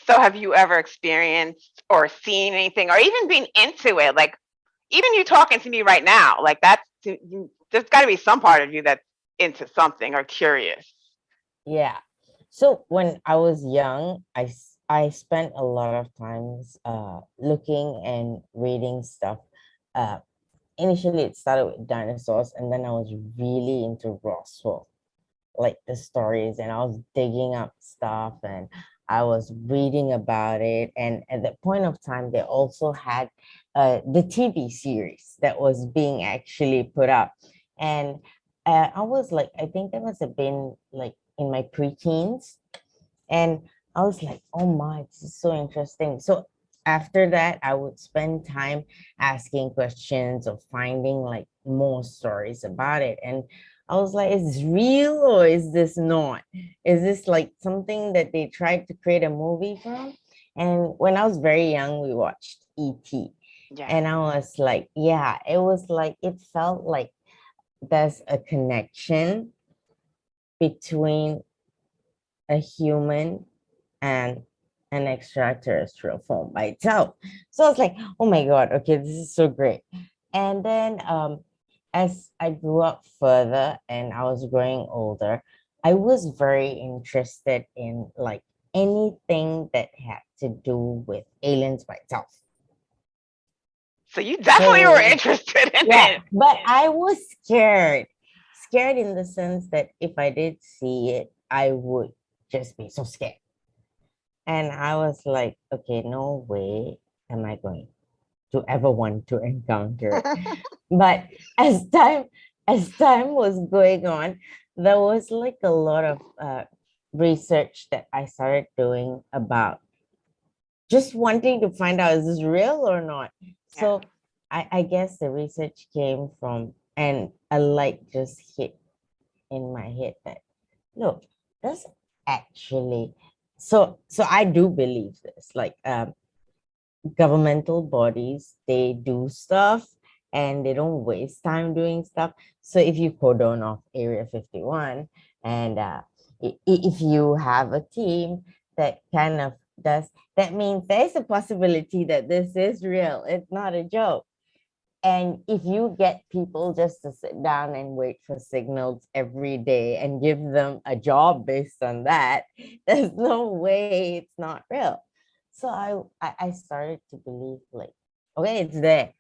So have you ever experienced or seen anything or even been into it? Like even you talking to me right now, like there's got to be some part of you that's into something or curious. Yeah. So when I was young, I spent a lot of times looking and reading stuff. Uh Initially it started with dinosaurs, and then I was really into Roswell, like the stories, and I was digging up stuff and I was reading about it. And at that point of time, they also had the TV series that was being actually put up. And I was like, I think that must have been like in my preteens. And I was like, oh my, this is so interesting. So after that, I would spend time asking questions or finding like more stories about it. And I was like, is this real or is this not? Is this like something that they tried to create a movie from? And when I was very young, we watched E.T. Yes. And I was like, yeah, it was like, it felt like there's a connection between a human and an extraterrestrial form by itself. So I was like, oh my God, okay, this is so great. And then as I grew up further and I was growing older, I was very interested in like anything that had to do with aliens by itself. So you definitely were So interested in yeah, it. but I was scared. Scared in the sense that if I did see it, I would just be so scared. And I was like, okay, no way am I going to ever want to encounter it. But as time as time was going on, there was like a lot of research that I started doing about just wanting to find out is this real or not. Yeah. So I guess the research came from, and a light just hit in my head that look, that's actually, so I do believe this. Like governmental bodies, they do stuff and they don't waste time doing stuff. So if you cordon off Area 51 and if you have a team that kind of does, that means there's a possibility that this is real. It's not a joke. And if you get people just to sit down and wait for signals every day and give them a job based on that, there's no way it's not real. So I started to believe like, okay, it's there.